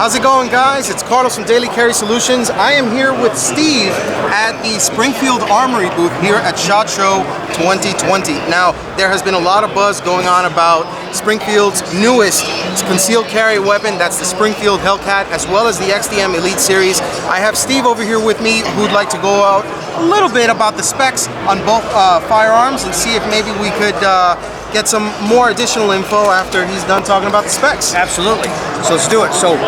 How's it going, guys? It's Carlos from Daily Carry Solutions. I am here with Steve at the Springfield Armory booth here at SHOT Show 2020. Now, there has been a lot of buzz going on about Springfield's newest concealed carry weapon. That's the Springfield Hellcat, as well as the XDM-Elite series. I have Steve over here with me who'd like to go out a little bit about the specs on both firearms and see if maybe we could get some more additional info after he's done talking about the specs. Absolutely. So let's do it. So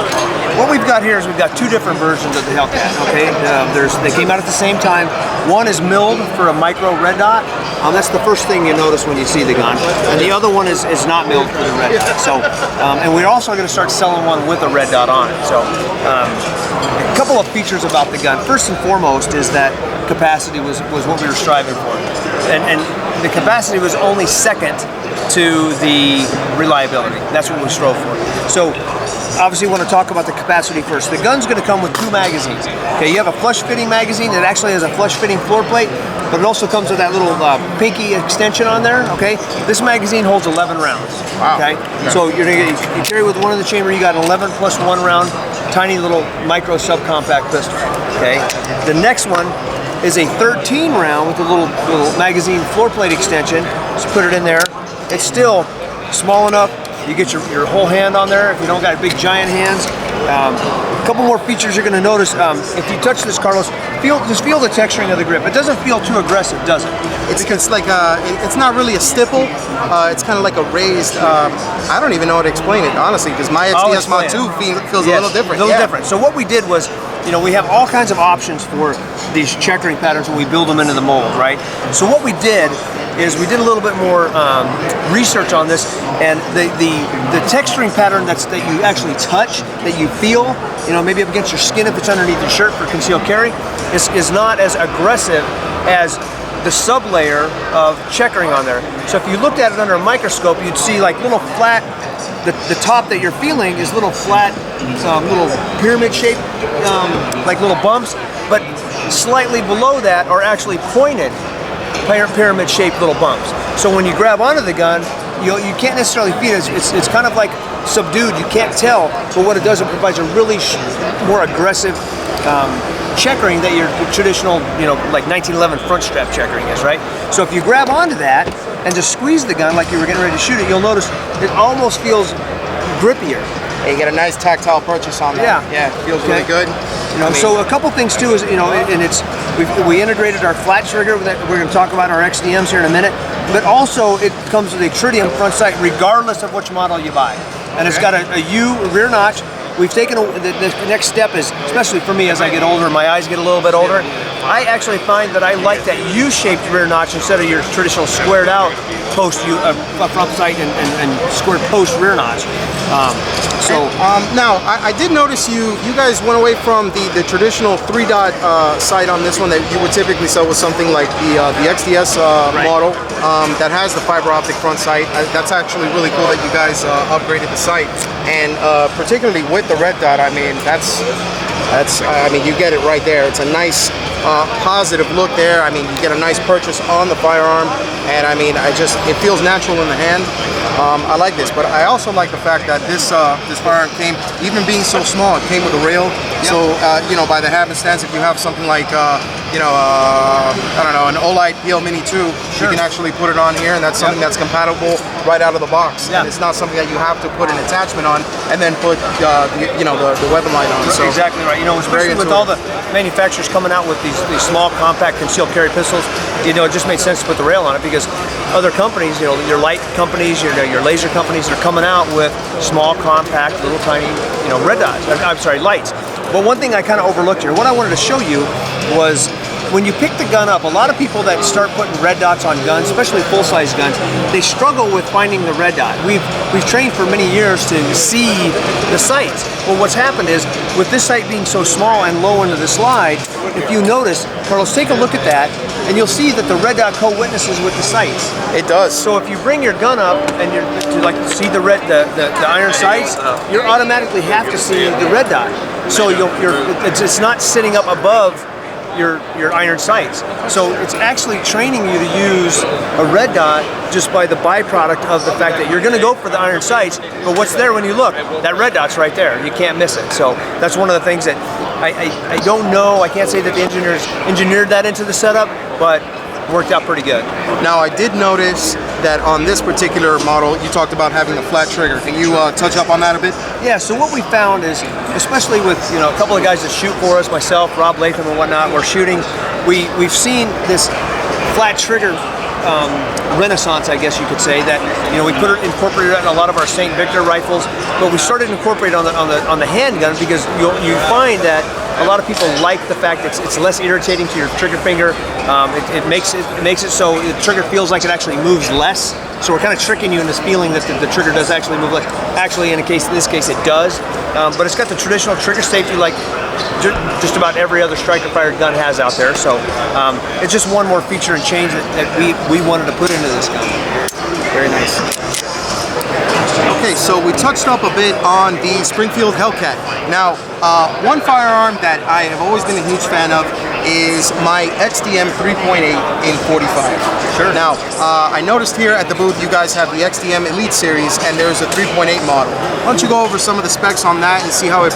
what we've got here is we've got two different versions of the Hellcat. Okay, they came out at the same time. One is milled for a micro red dot. That's the first thing you notice when you see the gun. And the other one is not milled for the red dot. So, and we're also going to start selling one with a red dot on it. So, a couple of features about the gun. First and foremost is that capacity was what we were striving for, and the capacity was only second to the reliability. That's what we strove for. So obviously we want to talk about the capacity first. The gun's going to come with two magazines. Okay, you have a flush fitting magazine. It actually has a flush fitting floor plate, but it also comes with that little pinky extension on there. Okay, this magazine holds 11 rounds. Wow. Okay, so you carry with one in the chamber. You got an 11 plus 1 round, tiny little micro subcompact pistol. Okay, the next one is a 13 round with a little magazine floor plate extension. Just put it in there. It's still small enough. You get your whole hand on there if you don't got big giant hands. A couple more features you're going to notice. If you touch this, Carlos, just feel the texturing of the grip. It doesn't feel too aggressive, does it? It's like it's not really a stipple. It's kind of like a raised. I don't even know how to explain it honestly, because my XDS Mod 2 feels a little different. A little different. So what we did was, we have all kinds of options for these checkering patterns when we build them into the mold, right? So what we did is we did a little bit more research on this, and the texturing pattern that you actually touch, that you feel, maybe up against your skin if it's underneath your shirt for concealed carry, is not as aggressive as the sub-layer of checkering on there. So if you looked at it under a microscope, you'd see like little flat, the top that you're feeling is little flat, little pyramid shaped, like little bumps, but slightly below that are actually pointed pyramid shaped little bumps. So when you grab onto the gun, you can't necessarily feel it. It's kind of like subdued, you can't tell, but what it does, it provides a really more aggressive checkering that your traditional, like 1911 front strap checkering is, right? So if you grab onto that and just squeeze the gun like you were getting ready to shoot it, you'll notice it almost feels grippier. You get a nice tactile purchase on that. Yeah, it feels really good. So a couple things too is, and we integrated our flat trigger that we're going to talk about our XDMs here in a minute, but also it comes with a tritium front sight regardless of which model you buy. And it's got a U rear notch. We've taken the next step is, especially for me as I get older, my eyes get a little bit older, I actually find that I like that U-shaped rear notch instead of your traditional squared out post front sight and squared post rear notch. Now I did notice you guys went away from the traditional 3-dot sight on this one that you would typically sell with something like the XDS model that has the fiber optic front sight. That's actually really cool that you guys upgraded the sight, and particularly with the red dot. I mean, I mean, you get it right there. It's a nice positive look there. I mean, you get a nice purchase on the firearm, and I mean, it feels natural in the hand. I like this, but I also like the fact that this firearm came, even being so small, it came with a rail. Yep. So by the happenstance, if you have something like I don't know, an OUTER PL Mini 2, sure, you can actually put it on here, and that's something that's compatible right out of the box. And it's not something that you have to put an attachment on and then put the weapon light on. So exactly right. Especially with all the manufacturers coming out with these small compact concealed carry pistols, it just made sense to put the rail on it, because other companies, your light companies, your laser companies are coming out with small compact little tiny red dots. I'm sorry, lights. But one thing I kind of overlooked here, what I wanted to show you was, when you pick the gun up, a lot of people that start putting red dots on guns, especially full-size guns, they struggle with finding the red dot. We've trained for many years to see the sights. Well, what's happened is, with this sight being so small and low into the slide, if you notice, Carlos, take a look at that, and you'll see that the red dot co-witnesses with the sights. It does. So if you bring your gun up and you're to see the iron sights, you automatically have to see the red dot. So it's not sitting up above your iron sights. So it's actually training you to use a red dot just by the byproduct of the fact that you're going to go for the iron sights, but what's there when you look? That red dot's right there. You can't miss it. So that's one of the things that I don't know. I can't say that the engineers engineered that into the setup, but worked out pretty good. Now I did notice that on this particular model, you talked about having a flat trigger. Can you touch up on that a bit? Yeah, so what we found is, especially with a couple of guys that shoot for us, myself, Rob Latham and whatnot, we're shooting, we've seen this flat trigger renaissance, I guess you could say, that we incorporated it in a lot of our St. Victor rifles, but we started to incorporate it on the handgun because you find that a lot of people like the fact that it's less irritating to your trigger finger. It makes it so the trigger feels like it actually moves less. So we're kind of tricking you into this feeling that the trigger does actually move less. Actually, in this case, it does. But it's got the traditional trigger safety like just about every other striker-fired gun has out there. So it's just one more feature and change that we wanted to put into this gun. Very nice. Okay, so we touched up a bit on the Springfield Hellcat. Now, one firearm that I have always been a huge fan of is my XDM 3.8 in 45. Sure. Now, I noticed here at the booth you guys have the XDM-Elite series, and there's a 3.8 model. Why don't you go over some of the specs on that and see how it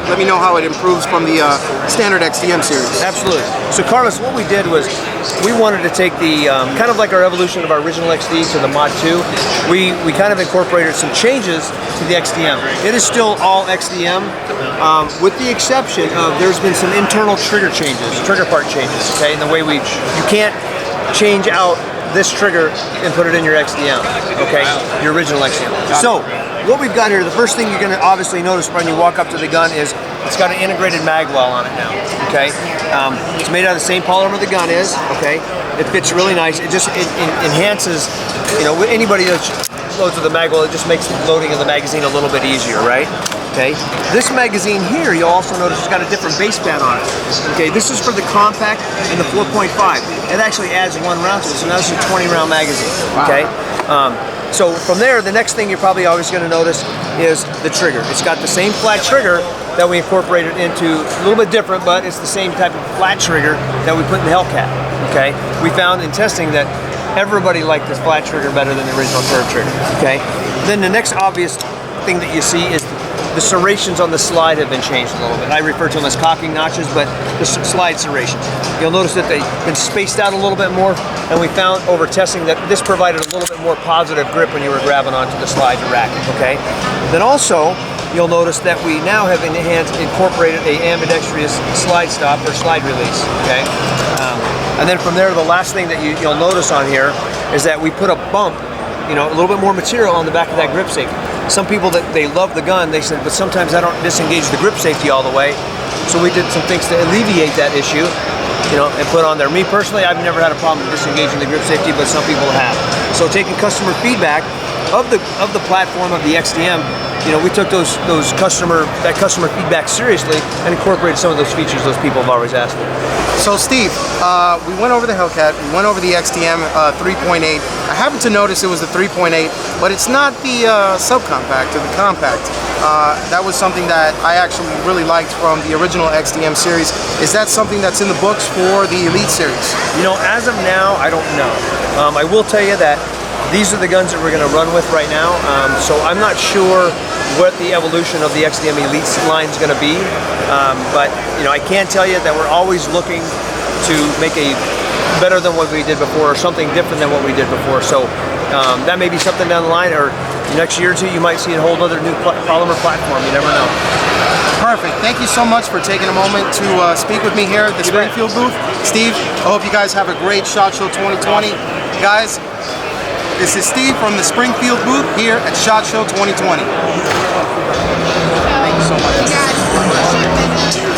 let me know how it improves from the standard XDM series. Absolutely. So Carlos, what we did was we wanted to take the kind of like our evolution of our original XD to the Mod 2. We kind of incorporated some changes to the XDM. It is still all XDM, with the exception of there's been some internal trigger changes, trigger part changes. Okay, in the way you can't change out this trigger and put it in your XDM. Okay, your original XDM. So what we've got here, the first thing you're going to obviously notice when you walk up to the gun is it's got an integrated mag well on it now. Okay, it's made out of the same polymer the gun is. Okay, it fits really nice. It enhances, anybody that loads with the mag well, it just makes the loading of the magazine a little bit easier, right? Okay, this magazine here, you'll also notice it's got a different base pad on it. Okay, this is for the compact and the 4.5. It actually adds one round to it, so now this is a 20-round magazine. Okay, so from there, the next thing you're probably always going to notice is the trigger. It's got the same flat trigger that we incorporated into, a little bit different, but it's the same type of flat trigger that we put in the Hellcat. Okay, we found in testing that everybody liked this flat trigger better than the original curved trigger. Okay, then the next obvious thing that you see is the serrations on the slide have been changed a little bit. I refer to them as cocking notches, but the slide serrations. You'll notice that they've been spaced out a little bit more, and we found over testing that this provided a little bit more positive grip when you were grabbing onto the slide to rack it, okay? Then also, you'll notice that we now have incorporated a ambidextrous slide stop or slide release, okay? And then from there, the last thing that you'll notice on here is that we put a bump, a little bit more material on the back of that grip safety. Some people that they love the gun, they said, but sometimes I don't disengage the grip safety all the way. So we did some things to alleviate that issue, and put on there. Me personally, I've never had a problem disengaging the grip safety, but some people have. So taking customer feedback of the platform of the XDM, we took that customer feedback seriously and incorporated some of those features those people have always asked for. So Steve, we went over the Hellcat, we went over the XDM 3.8. I happened to notice it was the 3.8, but it's not the subcompact or the compact. That was something that I actually really liked from the original XDM series. Is that something that's in the books for the Elite series? As of now, I don't know. I will tell you that these are the guns that we're going to run with right now, so I'm not sure what the evolution of the XDM-Elite line is going to be, but I can tell you that we're always looking to make a better than what we did before, or something different than what we did before. So that may be something down the line, or next year or two you might see a whole other new polymer platform. You never know. Perfect. Thank you so much for taking a moment to speak with me here at the Springfield booth. Steve, I hope you guys have a great SHOT Show 2020. Guys, this is Steve from the Springfield booth here at SHOT Show 2020. Thank you so much.